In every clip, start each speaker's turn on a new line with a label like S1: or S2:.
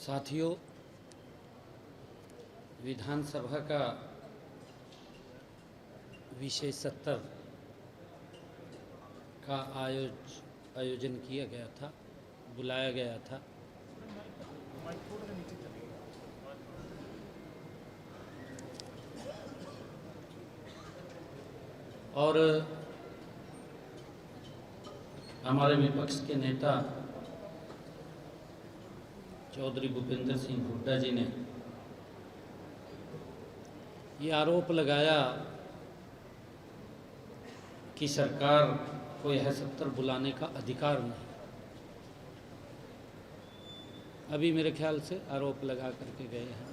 S1: साथियों, विधानसभा का विशेष सत्र का आयोजन किया गया था, बुलाया गया था। और हमारे विपक्ष के नेता चौधरी भूपेंद्र सिंह हुड्डा जी ने ये आरोप लगाया कि सरकार को यह सत्र बुलाने का अधिकार नहीं। अभी मेरे ख्याल से आरोप लगा करके गए हैं।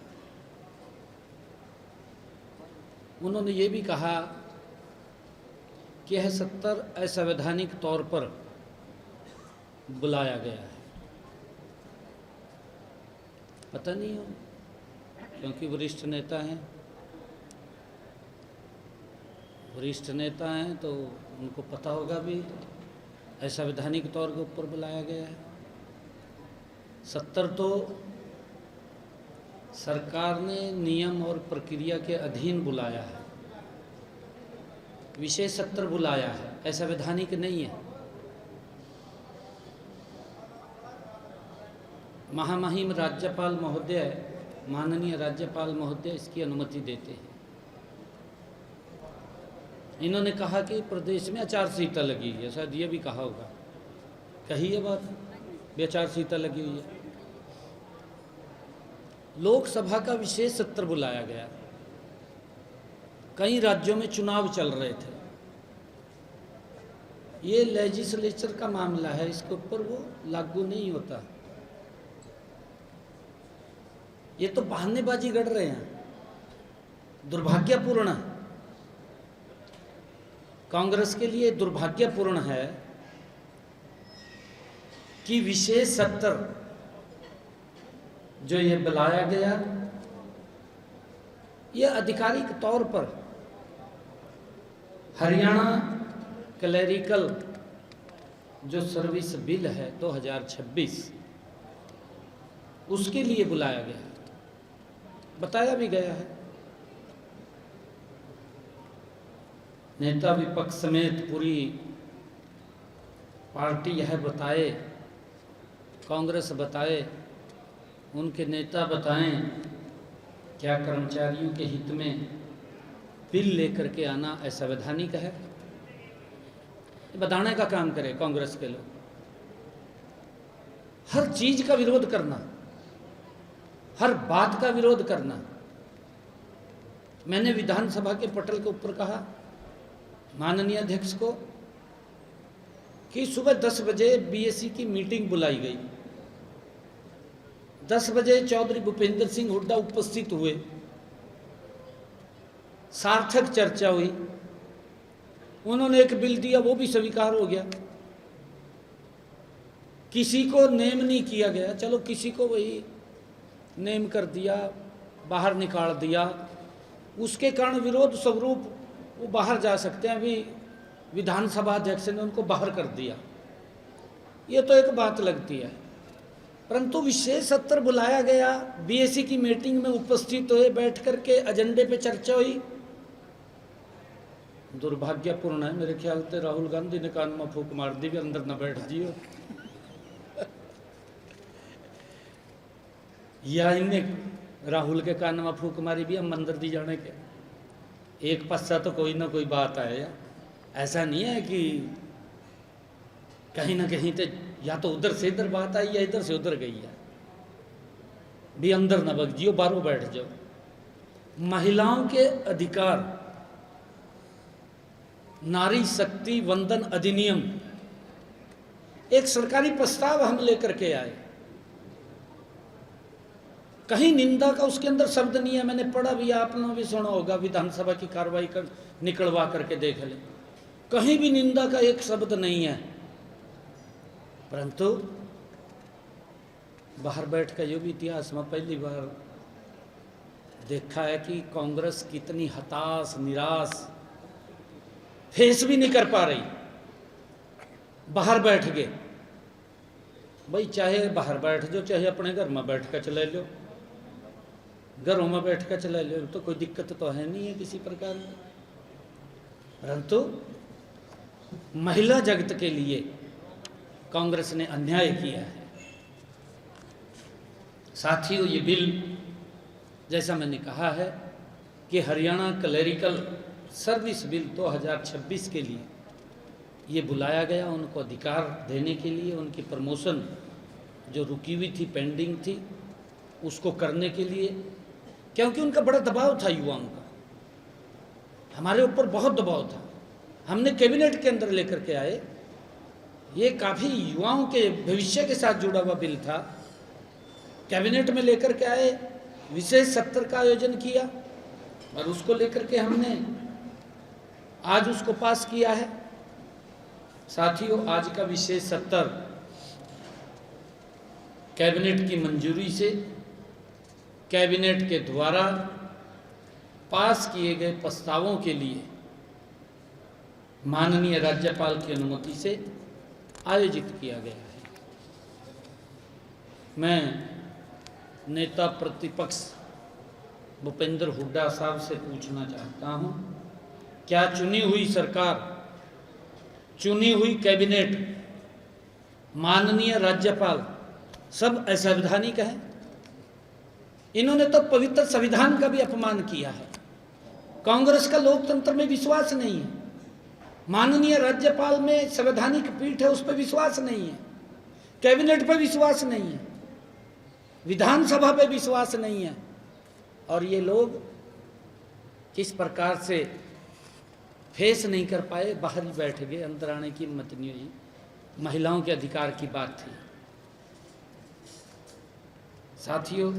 S1: उन्होंने ये भी कहा कि यह सत्र असंवैधानिक तौर पर बुलाया गया है। पता नहीं हो, क्योंकि वरिष्ठ नेता हैं, तो उनको पता होगा भी असंवैधानिक तौर के ऊपर बुलाया गया है। सत्र तो सरकार ने नियम और प्रक्रिया के अधीन बुलाया है, विशेष सत्र बुलाया है, असंवैधानिक नहीं है। महामहिम राज्यपाल महोदय, माननीय राज्यपाल महोदय इसकी अनुमति देते हैं। इन्होंने कहा कि प्रदेश में आचार संहिता लगी है, शायद ये भी कहा होगा, कही है बात भी, आचार संहिता लगी हुई है। लोकसभा का विशेष सत्र बुलाया गया, कई राज्यों में चुनाव चल रहे थे। ये लेजिस्लेचर का मामला है, इसके ऊपर वो लागू नहीं होता। ये तो बहानेबाजी गढ़ रहे हैं, दुर्भाग्यपूर्ण है। कांग्रेस के लिए दुर्भाग्यपूर्ण है कि विशेष सत्र जो ये बुलाया गया, ये आधिकारिक तौर पर हरियाणा क्लैरिकल जो सर्विस बिल है 2026 उसके लिए बुलाया गया, बताया भी गया है। नेता विपक्ष समेत पूरी पार्टी यह बताए, कांग्रेस बताए, उनके नेता बताएं, क्या कर्मचारियों के हित में बिल लेकर के आना असंवैधानिक है? बताने का काम करें कांग्रेस के लोग। हर चीज का विरोध करना, हर बात का विरोध करना। मैंने विधानसभा के पटल के ऊपर कहा माननीय अध्यक्ष को कि सुबह 10 बजे बीएससी की मीटिंग बुलाई गई। 10 बजे चौधरी भूपेंद्र सिंह हुड्डा उपस्थित हुए, सार्थक चर्चा हुई, उन्होंने एक बिल दिया, वो भी स्वीकार हो गया। किसी को नेम नहीं किया गया, चलो किसी को वही नेम कर दिया, बाहर निकाल दिया, उसके कारण विरोध स्वरूप वो बाहर जा सकते हैं। अभी विधानसभा अध्यक्ष ने उनको बाहर कर दिया, ये तो एक बात लगती है। परंतु विशेष सत्र बुलाया गया, बीएससी की मीटिंग में उपस्थित हुए, बैठ करके एजेंडे पे चर्चा हुई। दुर्भाग्यपूर्ण है। मेरे ख्याल से राहुल गांधी ने कान में फूक मार दी भी अंदर न बैठ जियो या इन्हें राहुल के कान में फूक मारी भी हम अंदर दी जाने के। एक पस्सा तो कोई ना कोई बात आए। ऐसा नहीं है कि कहीं ना कहीं तो या तो उधर से इधर बात आई या इधर से उधर गई है। भी अंदर न बग जियो, बाहरों बैठ जाओ। महिलाओं के अधिकार, नारी शक्ति वंदन अधिनियम, एक सरकारी प्रस्ताव हम लेकर के आए। कहीं निंदा का उसके अंदर शब्द नहीं है। मैंने पढ़ा भी, आपने भी सुना होगा, विधानसभा की कार्रवाई कर निकलवा करके देख ले, कहीं भी निंदा का एक शब्द नहीं है। परंतु बाहर बैठ कर, यो भी इतिहास में पहली बार देखा है कि कांग्रेस कितनी हताश, निराश, फेस भी नहीं कर पा रही, बाहर बैठ गए। भाई चाहे बाहर बैठ जाओ, चाहे अपने घर में बैठ कर चला लो, घरों में बैठ कर चला लो, तो कोई दिक्कत तो है नहीं है किसी प्रकार में। परंतु महिला जगत के लिए कांग्रेस ने अन्याय किया है। साथियों, ये बिल जैसा मैंने कहा है कि हरियाणा क्लरिकल सर्विस बिल 2026 के लिए ये बुलाया गया, उनको अधिकार देने के लिए, उनकी प्रमोशन जो रुकी हुई थी, पेंडिंग थी, उसको करने के लिए, क्योंकि उनका बड़ा दबाव था युवाओं का, हमारे ऊपर बहुत दबाव था। हमने कैबिनेट के अंदर लेकर के आए, ये काफ़ी युवाओं के भविष्य के साथ जुड़ा हुआ बिल था, कैबिनेट में लेकर के आए, विशेष सत्र का आयोजन किया और उसको लेकर के हमने आज उसको पास किया है। साथियों, आज का विशेष सत्र कैबिनेट की मंजूरी से, कैबिनेट के द्वारा पास किए गए प्रस्तावों के लिए माननीय राज्यपाल की अनुमति से आयोजित किया गया है। मैं नेता प्रतिपक्ष भूपेंद्र हुड्डा साहब से पूछना चाहता हूं, क्या चुनी हुई सरकार, चुनी हुई कैबिनेट, माननीय राज्यपाल सब असंवैधानिक हैं? इन्होंने तो पवित्र संविधान का भी अपमान किया है। कांग्रेस का लोकतंत्र में विश्वास नहीं है, माननीय राज्यपाल में संवैधानिक पीठ है उस पर विश्वास नहीं है, कैबिनेट पर विश्वास नहीं है, विधानसभा पे विश्वास नहीं है, और ये लोग किस प्रकार से फेस नहीं कर पाए, बाहर ही बैठ गए, अंदर आने की हिम्मत नहीं हुई। महिलाओं के अधिकार की बात थी। साथियों,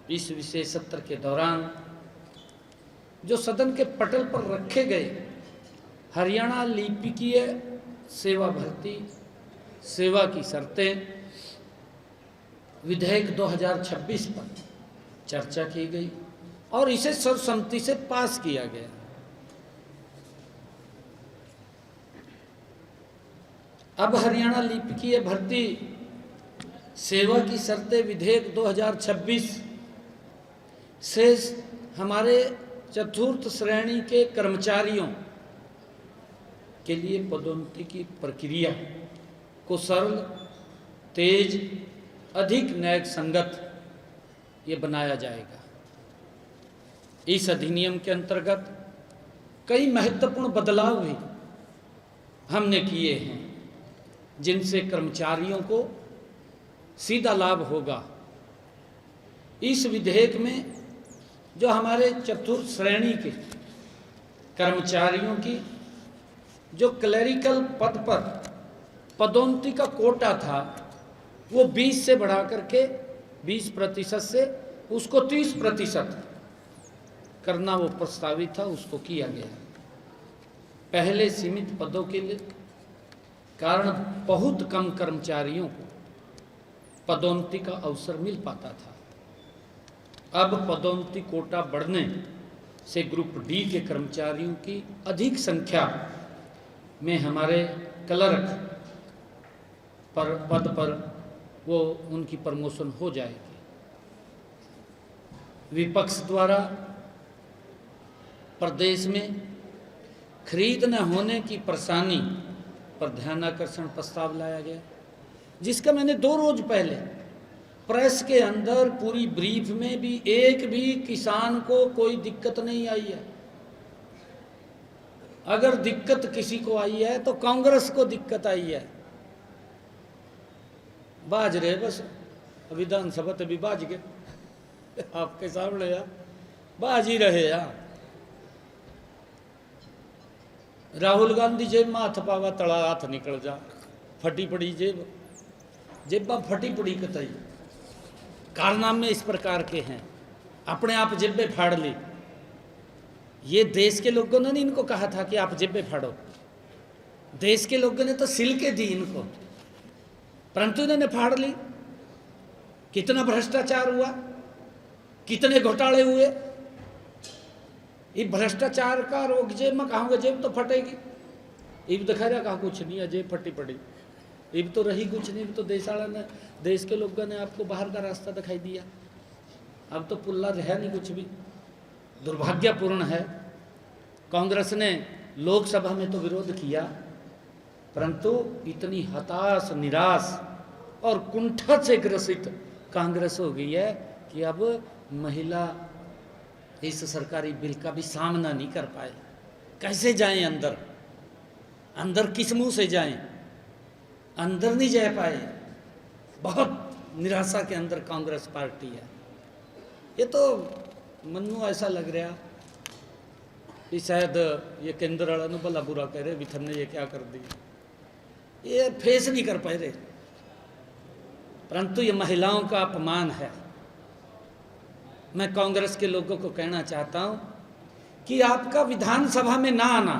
S1: इस विशेष सत्र के दौरान जो सदन के पटल पर रखे गए हरियाणा लिपिकीय सेवा भर्ती सेवा की शर्तें विधेयक 2026 पर चर्चा की गई और इसे सर्वसम्मति से पास किया गया। अब हरियाणा लिपिकीय भर्ती सेवा की शर्तें विधेयक 2026 से हमारे चतुर्थ श्रेणी के कर्मचारियों के लिए पदोन्नति की प्रक्रिया को सरल, तेज, अधिक न्याय संगत ये बनाया जाएगा। इस अधिनियम के अंतर्गत कई महत्वपूर्ण बदलाव भी हमने किए हैं, जिनसे कर्मचारियों को सीधा लाभ होगा। इस विधेयक में जो हमारे चतुर्थ श्रेणी के कर्मचारियों की जो क्लरिकल पद पर पदोन्नति का कोटा था, वो 20 से बढ़ा करके 20% से उसको 30% करना वो प्रस्तावित था, उसको किया गया। पहले सीमित पदों के लिए कारण बहुत कम कर्मचारियों को पदोन्नति का अवसर मिल पाता था। अब पदोन्नति कोटा बढ़ने से ग्रुप डी के कर्मचारियों की अधिक संख्या में हमारे क्लर्क पर पद पर वो उनकी प्रमोशन हो जाएगी। विपक्ष द्वारा प्रदेश में खरीद न होने की परेशानी पर ध्यानाकर्षण प्रस्ताव लाया गया, जिसका मैंने 2 रोज पहले प्रेस के अंदर पूरी ब्रीफ में भी एक भी किसान को कोई दिक्कत नहीं आई है। अगर दिक्कत किसी को आई है तो कांग्रेस को दिक्कत आई है। बाज रहे बस, विधानसभा तो भी बाज गए आपके सामने यार, बाज ही रहे यार। राहुल गांधी जेब में हाथ पावा तड़ा हाथ निकल जा, फटी पड़ी जेब, जेबा फटी पड़ी कतई। कारनामे इस प्रकार के हैं, अपने आप जेबे फाड़ ली। ये देश के लोगों ने नहीं इनको कहा था कि आप जेबे फाड़ो, देश के लोगों ने तो सिल के दी इनको, परंतु इन्होंने फाड़ ली। कितना भ्रष्टाचार हुआ, कितने घोटाले हुए। ये भ्रष्टाचार का रोग जेब में कहाँ, जेब तो फटेगी। ये दिखा रहा कहा कुछ नहीं है, जेब फटी पड़ी। ये भी तो रही कुछ नहीं, भी तो देशाला ने, देश के लोगों ने आपको बाहर का रास्ता दिखाई दिया। अब तो पुल्ला रहा नहीं कुछ भी। दुर्भाग्यपूर्ण है, कांग्रेस ने लोकसभा में तो विरोध किया, परंतु इतनी हताश, निराश और कुंठा से ग्रसित कांग्रेस हो गई है कि अब महिला इस सरकारी बिल का भी सामना नहीं कर पाए। कैसे जाएं अंदर? अंदर किस मुंह से जाएं? अंदर नहीं जा पाए। बहुत निराशा के अंदर कांग्रेस पार्टी है। ये तो मनु ऐसा लग रहा कि शायद ये केंद्र वाला ने भला बुरा कह रहे, विथन ने ये क्या कर दी, ये फेस नहीं कर पाए रहे। परंतु ये महिलाओं का अपमान है। मैं कांग्रेस के लोगों को कहना चाहता हूं कि आपका विधानसभा में ना आना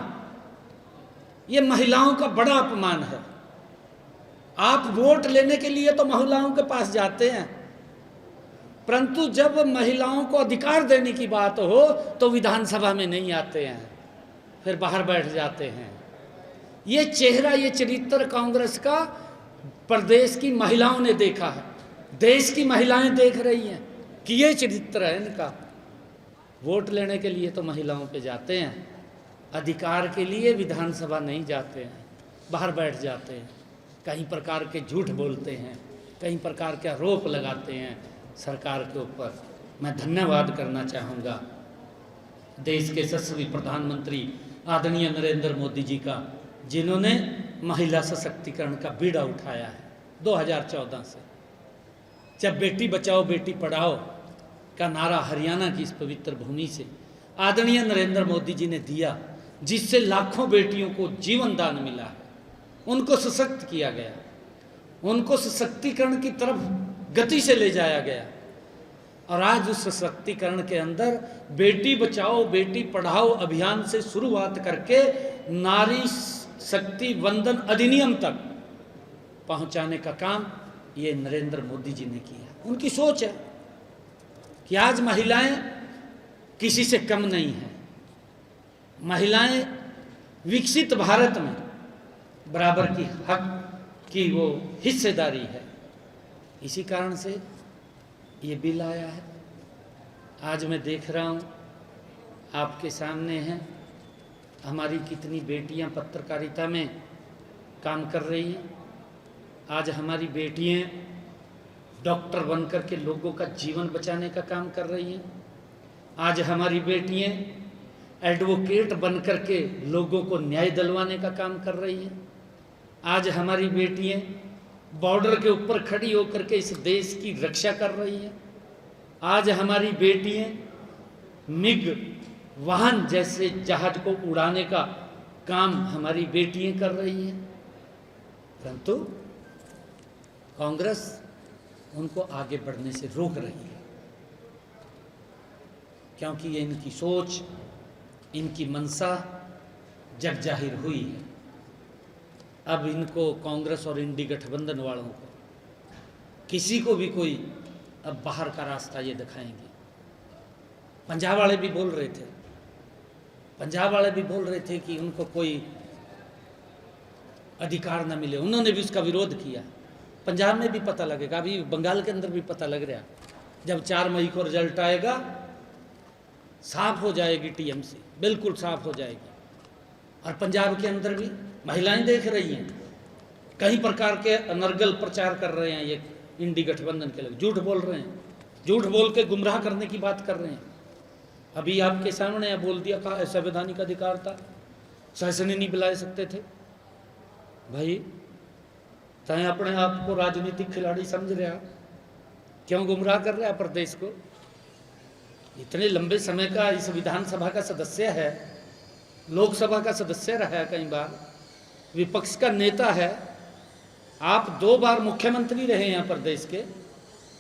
S1: ये महिलाओं का बड़ा अपमान है। आप वोट लेने के लिए तो महिलाओं के पास जाते हैं, परंतु जब महिलाओं को अधिकार देने की बात हो तो विधानसभा में नहीं आते हैं, फिर बाहर बैठ जाते हैं। ये चेहरा, ये चरित्र कांग्रेस का प्रदेश की महिलाओं ने देखा है, देश की महिलाएं देख रही हैं कि ये चरित्र है इनका। वोट लेने के लिए तो महिलाओं पे जाते हैं, अधिकार के लिए विधानसभा नहीं जाते हैं, बाहर बैठ जाते हैं, कई प्रकार के झूठ बोलते हैं, कई प्रकार के आरोप लगाते हैं सरकार के ऊपर। मैं धन्यवाद करना चाहूँगा देश के यशस्वी प्रधानमंत्री आदरणीय नरेंद्र मोदी जी का, जिन्होंने महिला सशक्तिकरण का बीड़ा उठाया है 2014 से। जब बेटी बचाओ बेटी पढ़ाओ का नारा हरियाणा की इस पवित्र भूमि से आदरणीय नरेंद्र मोदी जी ने दिया, जिससे लाखों बेटियों को जीवन दान मिला है, उनको सशक्त किया गया, उनको सशक्तिकरण की तरफ गति से ले जाया गया। और आज उस सशक्तिकरण के अंदर बेटी बचाओ बेटी पढ़ाओ अभियान से शुरुआत करके नारी शक्ति वंदन अधिनियम तक पहुंचाने का काम ये नरेंद्र मोदी जी ने किया। उनकी सोच है कि आज महिलाएं किसी से कम नहीं हैं, महिलाएं विकसित भारत में बराबर की हक की वो हिस्सेदारी है। इसी कारण से ये बिल आया है। आज मैं देख रहा हूँ आपके सामने हैं, हमारी कितनी बेटियां पत्रकारिता में काम कर रही हैं। आज हमारी बेटियां डॉक्टर बनकर के लोगों का जीवन बचाने का काम कर रही हैं। आज हमारी बेटियां एडवोकेट बनकर के लोगों को न्याय दिलवाने का काम कर रही हैं। आज हमारी बेटियां बॉर्डर के ऊपर खड़ी होकर के इस देश की रक्षा कर रही हैं। आज हमारी बेटियां मिग वाहन जैसे जहाज को उड़ाने का काम हमारी बेटियां कर रही हैं, परंतु कांग्रेस उनको आगे बढ़ने से रोक रही है, क्योंकि ये इनकी सोच, इनकी मंशा जग जाहिर हुई है। अब इनको कांग्रेस और इंडी गठबंधन वालों को किसी को भी कोई अब बाहर का रास्ता ये दिखाएंगे। पंजाब वाले भी बोल रहे थे, पंजाब वाले भी बोल रहे थे कि उनको कोई अधिकार न मिले, उन्होंने भी उसका विरोध किया। पंजाब में भी पता लगेगा, अभी बंगाल के अंदर भी पता लग रहा, जब 4 मई को रिजल्ट आएगा साफ हो जाएगी टीएमसी, बिल्कुल साफ हो जाएगी। और पंजाब के अंदर भी महिलाएं देख रही हैं, कई प्रकार के अनर्गल प्रचार कर रहे हैं ये इंडी गठबंधन के लोग, झूठ बोल रहे हैं, झूठ बोल के गुमराह करने की बात कर रहे हैं। अभी आपके सामने बोल दिया कहा संवैधानिक अधिकार था, शासन नहीं बुला सकते थे। भाई चाहे अपने आप को राजनीतिक खिलाड़ी समझ रहा, क्यों गुमराह कर रहा प्रदेश को? इतने लंबे समय का इस विधानसभा का सदस्य है, लोकसभा का सदस्य रहा है, कई बार विपक्ष का नेता है, आप 2 बार मुख्यमंत्री रहे हैं प्रदेश के।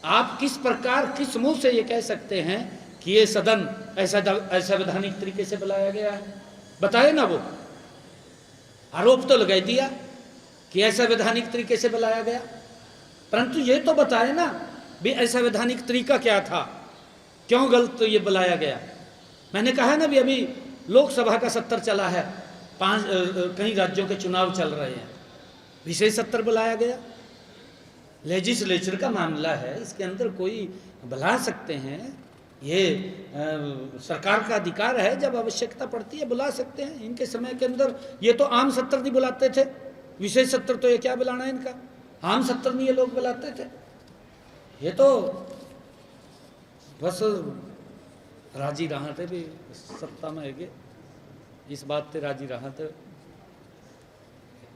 S1: आप किस प्रकार, किस मुंह से ये कह सकते हैं कि ये सदन असंवैधानिक तरीके से बुलाया गया है? बताए ना, वो आरोप तो लगाई दिया कि असंवैधानिक तरीके से बुलाया गया, परंतु ये तो बताए ना भी असंवैधानिक तरीका क्या था, क्यों गलत तो ये बुलाया गया। मैंने कहा ना भी अभी लोकसभा का सत्र चला है, 5 कई राज्यों के चुनाव चल रहे हैं, विशेष सत्र बुलाया गया। लेजिस्लेचर का मामला है, इसके अंदर कोई बुला सकते हैं, ये सरकार का अधिकार है, जब आवश्यकता पड़ती है बुला सकते हैं। इनके समय के अंदर ये तो आम सत्र नहीं बुलाते थे, विशेष सत्र तो ये क्या बुलाना है इनका, आम सत्र नहीं ये लोग बुलाते थे। ये तो बस राजी रहा थे भी सत्ता में है, इस बात पे राजी रहा थे,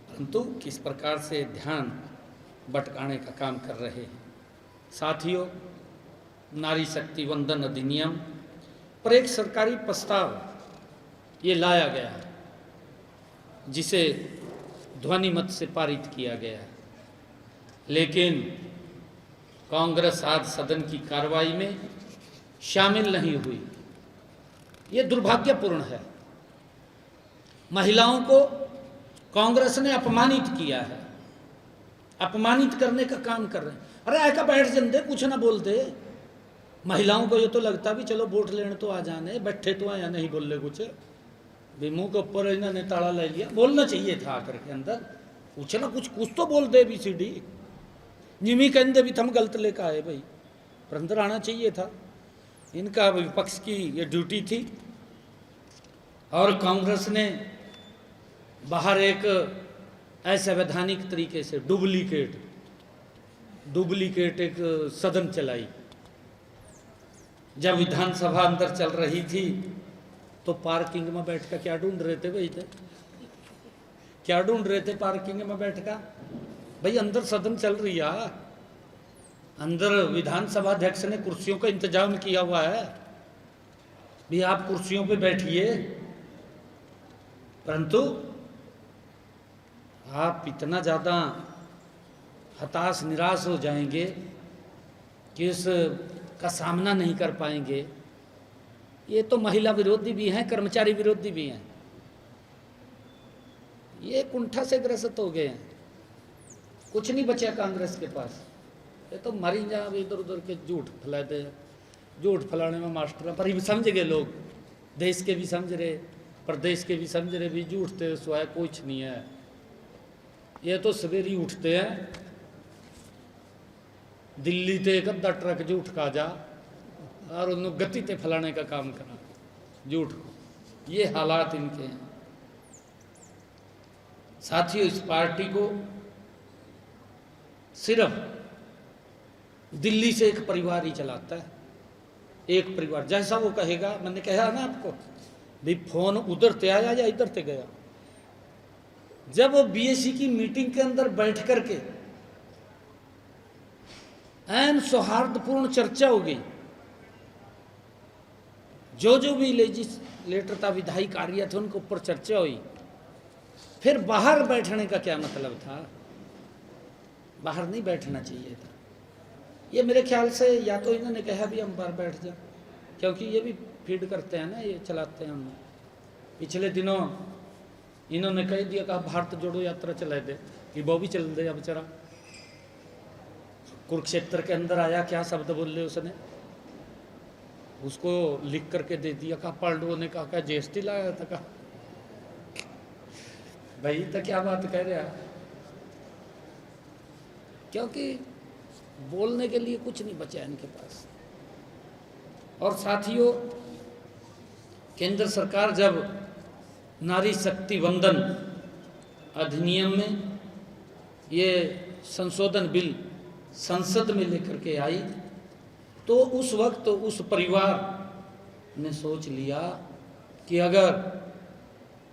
S1: परंतु किस प्रकार से ध्यान भटकाने का काम कर रहे हैं। साथियों, नारी शक्ति वंदन अधिनियम पर एक सरकारी प्रस्ताव ये लाया गया है, जिसे ध्वनि मत से पारित किया गया है, लेकिन कांग्रेस आज सदन की कार्रवाई में शामिल नहीं हुई। ये दुर्भाग्यपूर्ण है। महिलाओं को कांग्रेस ने अपमानित किया है, अपमानित करने का काम कर रहे हैं। अरे आका बैठ जंदे, कुछ ना बोल दे। महिलाओं को ये तो लगता भी चलो वोट लेने तो आ जाने, बैठे तो आया नहीं बोल ले कुछ भी, मुंह के ऊपर इन्होंने ताला ले लिया। बोलना चाहिए था आकर के अंदर, कुछ ना कुछ तो बोल दे BCD निमी कहते भी थम गलत लेकर आए भाई, पर अंदर आना चाहिए था। इनका विपक्ष की ये ड्यूटी थी। और कांग्रेस ने बाहर एक असंवैधानिक तरीके से डुप्लीकेट एक सदन चलाई। जब विधानसभा अंदर चल रही थी तो पार्किंग में बैठ कर क्या ढूंढ रहे थे भाई, क्या ढूंढ रहे थे पार्किंग में बैठ कर भाई, अंदर सदन चल रही है, अंदर विधानसभा अध्यक्ष ने कुर्सियों का इंतजाम किया हुआ है भी, आप कुर्सियों पे बैठिए। परंतु आप इतना ज़्यादा हताश निराश हो जाएंगे कि इसका सामना नहीं कर पाएंगे। ये तो महिला विरोधी भी हैं, कर्मचारी विरोधी भी हैं, ये कुंठा से ग्रसित हो गए हैं। कुछ नहीं बचा कांग्रेस के पास, ये तो मरी जहाँ इधर उधर के झूठ फैलाते हैं। झूठ फैलाने में मास्टर पर ही समझ गए लोग, देश के भी समझ रहे, प्रदेश के भी समझ रहे भी झूठ थे स्वाय कुछ नहीं है। ये तो सवेरे ही उठते हैं, दिल्ली ते एक अद्धा ट्रक झूठ का जा और उन्होंने गति ते फैलाने का काम करा झूठ को। ये हालात इनके हैं। साथियों, इस पार्टी को सिर्फ दिल्ली से एक परिवार ही चलाता है, एक परिवार, जैसा वो कहेगा। मैंने कहा ना आपको भी, फोन उधर से आया या इधर से गया। जब वो BSc की मीटिंग के अंदर बैठ करके एन सौहार्दपूर्ण चर्चा हो गई, जो भी लेजिस्लेटर था, विधायी कार्य थे, उनके ऊपर चर्चा हुई, फिर बाहर बैठने का क्या मतलब था? बाहर नहीं बैठना चाहिए था। ये मेरे ख्याल से या तो इन्होंने कहा भी हम बाहर बैठ जाए, क्योंकि ये भी फीड करते हैं ना, ये चलाते हैं। हम पिछले दिनों इन्होंने कह दिया कि भारत जोड़ो यात्रा चला दे, कि वो भी चल दे। अब बेचारा कुरुक्षेत्र के अंदर आया, क्या शब्द बोले उसने, उसको लिख करके दे दिया। कहा पांडवों ने कहा GST लाया था, कहा भाई तो क्या बात कह रहा, क्योंकि बोलने के लिए कुछ नहीं बचा इनके पास। और साथियों, केंद्र सरकार जब नारी शक्ति वंदन अधिनियम में ये संशोधन बिल संसद में लेकर के आई, तो उस वक्त उस परिवार ने सोच लिया कि अगर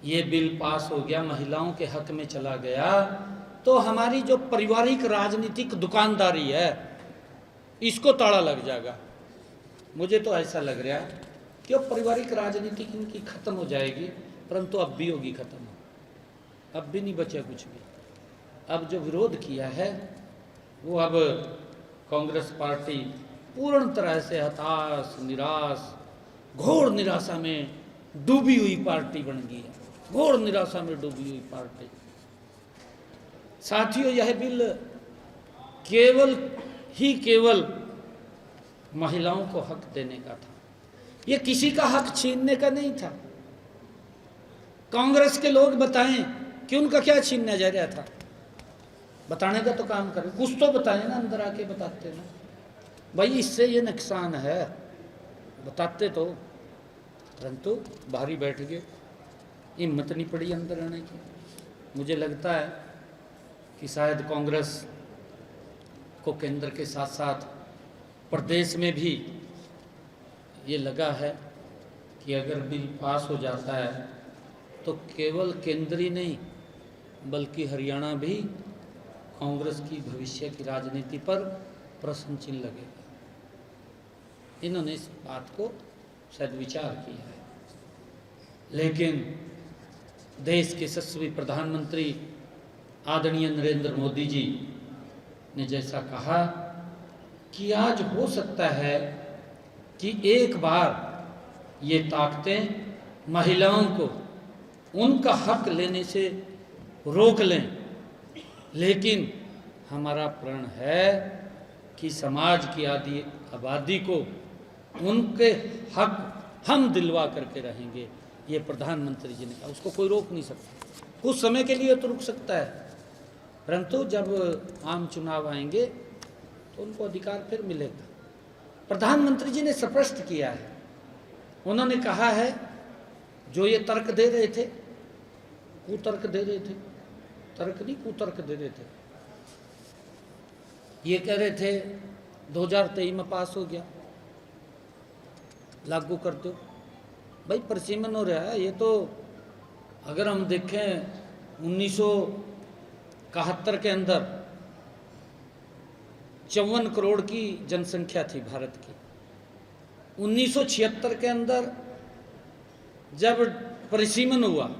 S1: ये बिल पास हो गया, महिलाओं के हक में चला गया, तो हमारी जो पारिवारिक राजनीतिक दुकानदारी है इसको ताला लग जाएगा। मुझे तो ऐसा लग रहा है कि अब पारिवारिक राजनीति इनकी खत्म हो जाएगी, परंतु अब भी होगी खत्म, अब भी नहीं बचा कुछ भी। अब जो विरोध किया है वो अब कांग्रेस पार्टी पूर्ण तरह से हताश, निराश, घोर निराशा में डूबी हुई पार्टी बन गई है, घोर निराशा में डूबी हुई पार्टी। साथियों, यह बिल केवल महिलाओं को हक देने का था, यह किसी का हक छीनने का नहीं था। कांग्रेस के लोग बताएं कि उनका क्या छीनने जा रहा था। बताने का तो काम करें, कुछ तो बताएं ना, अंदर आके बताते ना भाई इससे ये नुकसान है, बताते तो। परंतु बाहरी बैठ गए, हिम्मत नहीं पड़ी अंदर आने की। मुझे लगता है कि शायद कांग्रेस को केंद्र के साथ साथ प्रदेश में भी ये लगा है कि अगर बिल पास हो जाता है तो केवल केंद्र ही नहीं बल्कि हरियाणा भी कांग्रेस की भविष्य की राजनीति पर प्रश्न चिन्ह लगेगा। इन्होंने इस बात को शायद विचार किया है। लेकिन देश के यशस्वी प्रधानमंत्री आदरणीय नरेंद्र मोदी जी ने जैसा कहा कि आज हो सकता है कि एक बार ये ताकतें महिलाओं को उनका हक लेने से रोक लें, लेकिन हमारा प्रण है कि समाज की आबादी को उनके हक हम दिलवा करके रहेंगे। ये प्रधानमंत्री जी ने कहा, उसको कोई रोक नहीं सकता। कुछ समय के लिए तो रुक सकता है, परंतु जब आम चुनाव आएंगे तो उनको अधिकार फिर मिलेगा। प्रधानमंत्री जी ने स्पष्ट किया है, उन्होंने कहा है जो ये तर्क दे रहे थे, कुतर्क दे रहे थे, तर्क नहीं कुतर्क दे रहे थे, ये कह रहे थे 2023 में पास हो गया, लागू कर दो। भाई परिसीमन हो रहा है ये तो। अगर हम देखें 1971 के अंदर 54 करोड़ की जनसंख्या थी भारत की। 1976 के अंदर जब परिसीमन हुआ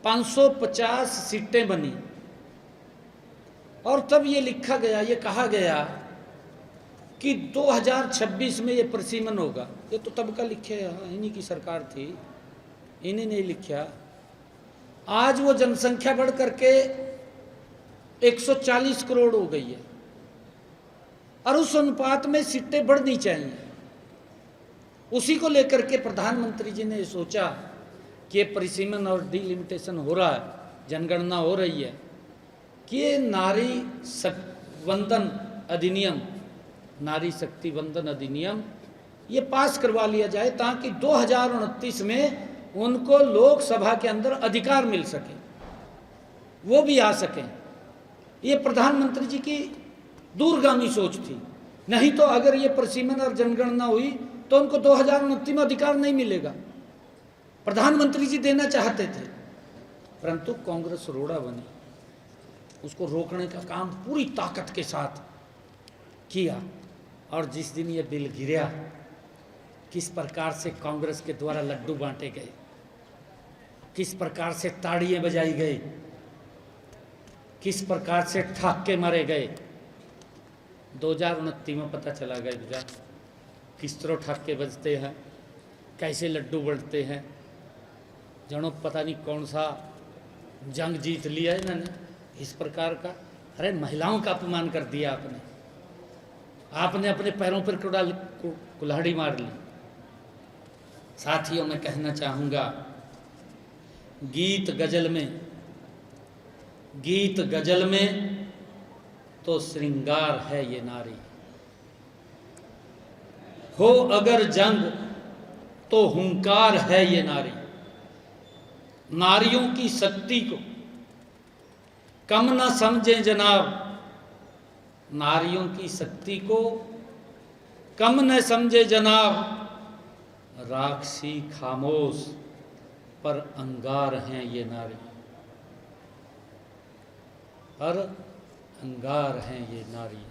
S1: 550 सीटें बनी और तब ये लिखा गया, ये कहा गया कि 2026 में ये परिसीमन होगा। ये तो तब का लिखे, इन्हीं की सरकार थी, इन्हीं ने लिखा। आज वो जनसंख्या बढ़ करके 140 करोड़ हो गई है और उस अनुपात में सीटें बढ़नी चाहिए। उसी को लेकर के प्रधानमंत्री जी ने सोचा कि ये परिसीमन और डिलिमिटेशन हो रहा है, जनगणना हो रही है, कि ये नारी वंदन अधिनियम, नारी शक्ति वंदन अधिनियम ये पास करवा लिया जाए ताकि 2029 में उनको लोकसभा के अंदर अधिकार मिल सके, वो भी आ सकें। ये प्रधानमंत्री जी की दूरगामी सोच थी। नहीं तो अगर ये परिसीमन और जनगणना हुई तो उनको 2029 में अधिकार नहीं मिलेगा। प्रधानमंत्री जी देना चाहते थे, परंतु कांग्रेस रोड़ा बनी, उसको रोकने का काम पूरी ताकत के साथ किया। और जिस दिन ये बिल गिरा, किस प्रकार से कांग्रेस के द्वारा लड्डू बांटे गए, किस प्रकार से ताड़ियां बजाई गई, किस प्रकार से ठाके मारे गए। 2029 में पता चला गया किस तरह ठाके बजते हैं, कैसे लड्डू बढ़ते हैं। जनो पता नहीं कौन सा जंग जीत लिया है इन्होंने इस प्रकार का। अरे महिलाओं का अपमान कर दिया आपने अपने पैरों पर कुल्हाड़ी मार ली। साथियों, मैं कहना चाहूँगा, गीत गजल में तो श्रृंगार है ये नारी, हो अगर जंग तो हुंकार है ये नारी। नारियों की शक्ति को कम न समझें जनाब, नारियों की शक्ति को कम न समझे जनाब। राक्षसी खामोश पर अंगार हैं ये नारी, पर अंगार हैं ये नारी।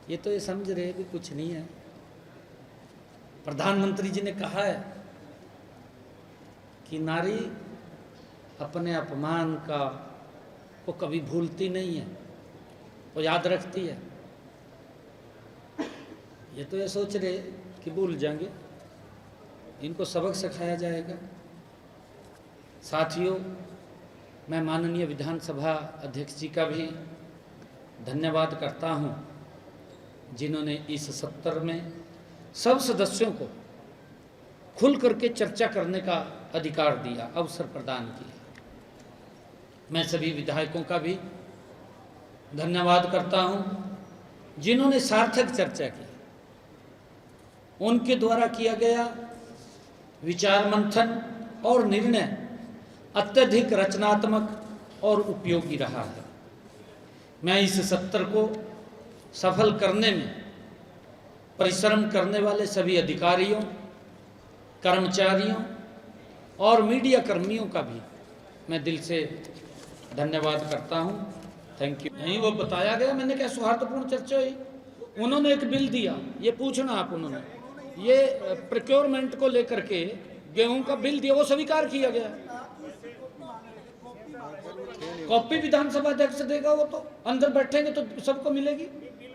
S1: ये तो ये समझ रहे भी कुछ नहीं है। प्रधानमंत्री जी ने कहा है कि नारी अपने अपमान को कभी भूलती नहीं है, वो याद रखती है। ये तो ये सोच रहे कि भूल जाएंगे, इनको सबक सिखाया जाएगा। साथियों, मैं माननीय विधानसभा अध्यक्ष जी का भी धन्यवाद करता हूं, जिन्होंने इस सत्र में सब सदस्यों को खुल करके चर्चा करने का अधिकार दिया, अवसर प्रदान किया। मैं सभी विधायकों का भी धन्यवाद करता हूं जिन्होंने सार्थक चर्चा की। उनके द्वारा किया गया विचार मंथन और निर्णय अत्यधिक रचनात्मक और उपयोगी रहा है। मैं इस सत्र को सफल करने में परिश्रम करने वाले सभी अधिकारियों, कर्मचारियों और मीडिया कर्मियों का भी मैं दिल से धन्यवाद करता हूं। Thank you. नहीं, वो बताया गया, मैंने क्या सौहार्दपूर्ण चर्चा हुई। उन्होंने एक बिल दिया, ये पूछना आप, उन्होंने ये प्रोक्योरमेंट को लेकर के गेहूं का बिल दिया, वो स्वीकार किया गया। कॉपी विधानसभा अध्यक्ष देगा, वो तो अंदर बैठेंगे तो सबको मिलेगी।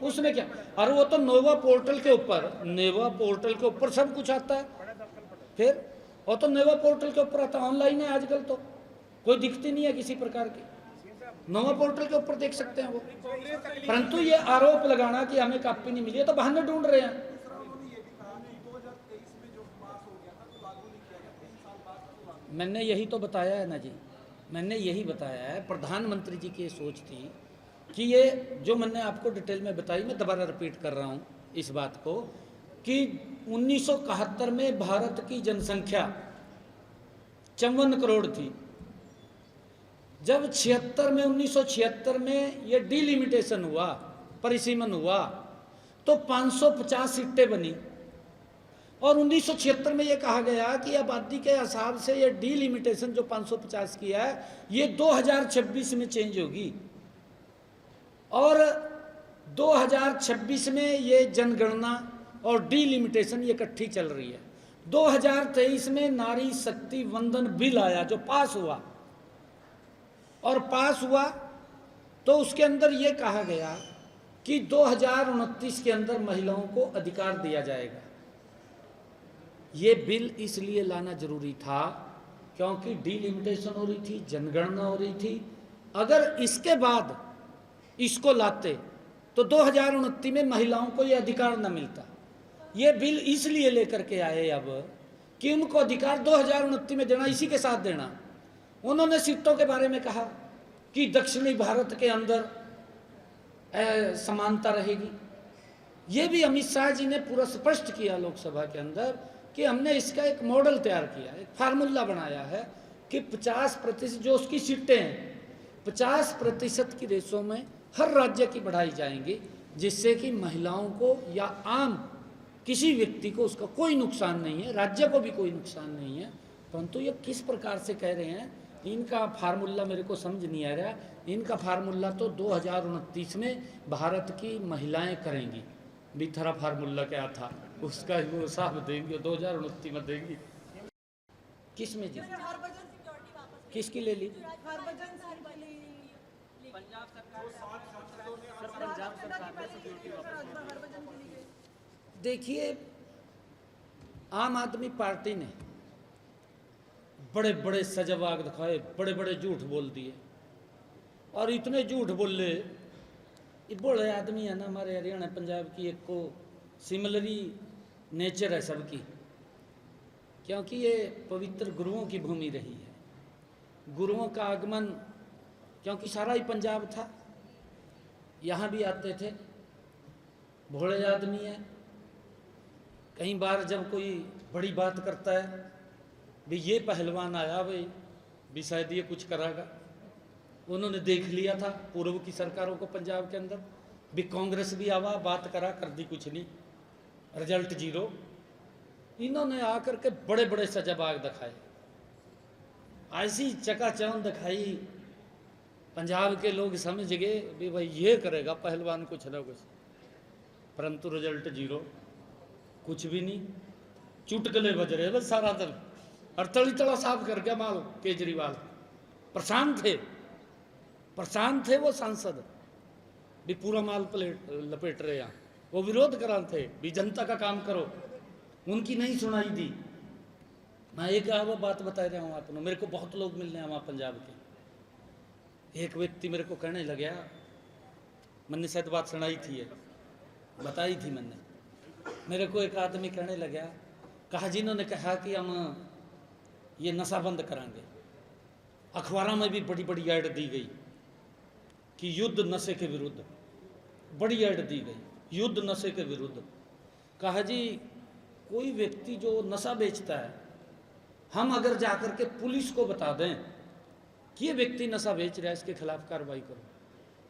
S1: उसने क्या, अरे वो तो नोवा पोर्टल के ऊपर सब कुछ आता है। फिर वो तो नोवा पोर्टल के ऊपर आता, ऑनलाइन है आजकल, तो कोई दिक्कत नहीं है किसी प्रकार की। नोवा पोर्टल के ऊपर देख सकते हैं वो। परंतु ये आरोप लगाना कि हमें कॉपी नहीं मिली है, तो बहाने ढूंढ रहे हैं। मैंने यही तो बताया है ना जी, मैंने यही बताया है। प्रधानमंत्री जी की सोच थी कि ये जो मैंने आपको डिटेल में बताई, मैं दोबारा रिपीट कर रहा हूँ इस बात को, कि 1971 में भारत की जनसंख्या 54 करोड़ थी। जब 1976 में ये डिलिमिटेशन हुआ, परिसीमन हुआ, तो 550 सीटें बनी। और 1976 में ये कहा गया कि आबादी के हिसाब से ये डिलिमिटेशन जो 550 की है, ये 2026 में चेंज होगी। और 2026 में ये जनगणना और डिलिमिटेशन ये इकट्ठी चल रही है। 2023 में नारी शक्ति वंदन बिल आया जो पास हुआ, और पास हुआ तो उसके अंदर ये कहा गया कि 2029 के अंदर महिलाओं को अधिकार दिया जाएगा। ये बिल इसलिए लाना जरूरी था क्योंकि डिलिमिटेशन हो रही थी, जनगणना हो रही थी। अगर इसके बाद इसको लाते तो 2029 में महिलाओं को ये अधिकार न मिलता। ये बिल इसलिए लेकर के आए अब कि उनको अधिकार 2029 में देना, इसी के साथ देना। उन्होंने सीटों के बारे में कहा कि दक्षिणी भारत के अंदर समानता रहेगी। ये भी अमित शाह जी ने पूरा स्पष्ट किया लोकसभा के अंदर कि हमने इसका एक मॉडल तैयार किया, एक फार्मूला बनाया है कि 50% जो उसकी सीटें हैं, 50% की रेशो में हर राज्य की बढ़ाई जाएंगी, जिससे कि महिलाओं को या आम किसी व्यक्ति को उसका कोई नुकसान नहीं है, राज्य को भी कोई नुकसान नहीं है। परंतु ये किस प्रकार से कह रहे हैं, इनका फार्मूला मेरे को समझ नहीं आ रहा। इनका फार्मूला तो 2029 में भारत की महिलाएं करेंगी। बिथरा फार्मूला क्या था उसका वो साफ देंगे, 2029 में देंगी। किस में जी, किसकी ले ली? देखिए, आम आदमी पार्टी ने बड़े बड़े सजावाग दिखाए, बड़े बड़े झूठ बोल दिए, और इतने झूठ बोले। ये बड़े आदमी है ना हमारे हरियाणा पंजाब की, एक को सिमिलरी नेचर है सबकी, क्योंकि ये पवित्र गुरुओं की भूमि रही है। गुरुओं का आगमन, क्योंकि सारा ही पंजाब था, यहाँ भी आते थे। भोले आदमी है। कई बार जब कोई बड़ी बात करता है, भी ये पहलवान आया भाई, भी शायद ये कुछ करागा। उन्होंने देख लिया था पूर्व की सरकारों को पंजाब के अंदर, भी कांग्रेस भी आवा, बात करा, कर दी कुछ नहीं, रिजल्ट जीरो। इन्होंने आकर के बड़े बड़े सजाबाग दिखाए, ऐसी चकाचौंध दिखाई, पंजाब के लोग समझ गए भी भाई ये करेगा पहलवान कुछ ना कुछ। परंतु रिजल्ट जीरो, कुछ भी नहीं, चुटकुले बज रहे बस सारा दिन। और तली तला साफ कर गया माल केजरीवाल। प्रशांत थे वो सांसद भी, पूरा माल लपेट रहे यहाँ। वो विरोध करा थे भी जनता का काम करो, उनकी नहीं सुनाई दी। मैं एक वो बात बता रहा हूँ आपको, मेरे को बहुत लोग मिलने हैं वहाँ पंजाब के। एक व्यक्ति मेरे को कहने लग गया, मैंने शायद बात सुनाई थी, है बताई थी मैंने। मेरे को एक आदमी कहने लगा, कहा जिन्होंने कहा कि हम ये नशा बंद कराएंगे, अखबारों में भी बड़ी बड़ी ऐड दी गई कि युद्ध नशे के विरुद्ध, बड़ी ऐड दी गई युद्ध नशे के विरुद्ध। कहा जी कोई व्यक्ति जो नशा बेचता है, हम अगर जाकर के पुलिस को बता दें कि ये व्यक्ति नशा बेच रहा है, इसके खिलाफ कार्रवाई करो।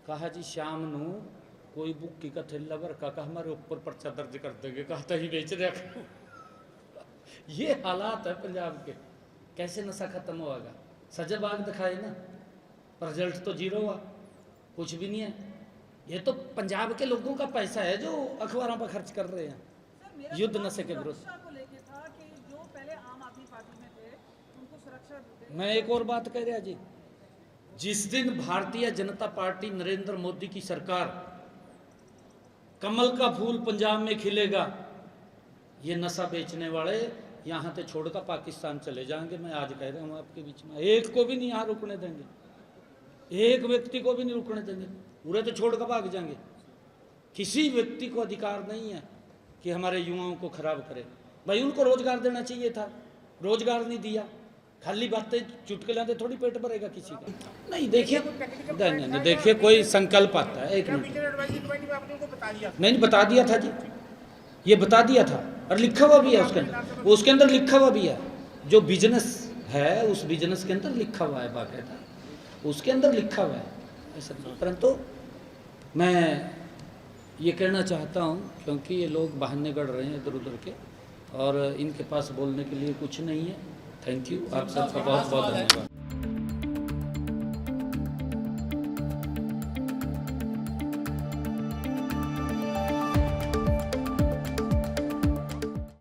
S1: कहा जी शाम नू कोई बुक्की का थैला भर का हमारे ऊपर पर्चा दर्ज कर देंगे, कहता ही बेच रहा। ये हालात है पंजाब के। कैसे नशा खत्म होगा? सजा बाग दिखाए ना, रिजल्ट तो जीरो हुआ, कुछ भी नहीं है। ये तो पंजाब के लोगों का पैसा है जो अखबारों पर खर्च कर रहे हैं युद्ध नशे के विरुद्ध। मैं एक और बात कह रहा जी, जिस दिन भारतीय जनता पार्टी नरेंद्र मोदी की सरकार, कमल का फूल पंजाब में खिलेगा, ये नशा बेचने वाले यहाँ से छोड़कर पाकिस्तान चले जाएंगे। मैं आज कह रहा हूँ आपके बीच में, एक को भी नहीं यहाँ रुकने देंगे, एक व्यक्ति को भी नहीं रुकने देंगे, पूरे तो छोड़कर भाग जाएंगे। किसी व्यक्ति को अधिकार नहीं है कि हमारे युवाओं को खराब करे। भाई उनको रोजगार देना चाहिए था, रोजगार नहीं दिया, खाली बातें चुटकुला दे थोड़ी पेट भरेगा किसी का। नहीं देखिए, नहीं देखिए कोई संकल्प आता है, एक मिनट, मैंने बता दिया था जी, ये बता दिया था और लिखा हुआ भी है उसके अंदर लिखा हुआ भी है, जो बिजनेस है उस बिजनेस के अंदर लिखा हुआ है, बाकायदा उसके अंदर लिखा हुआ है ऐसा। परंतु मैं ये कहना चाहता हूँ, क्योंकि ये लोग बहाने गढ़ रहे हैं इधर उधर के और इनके पास बोलने के लिए कुछ नहीं है। थैंक यू, आप सबका बहुत बहुत धन्यवाद।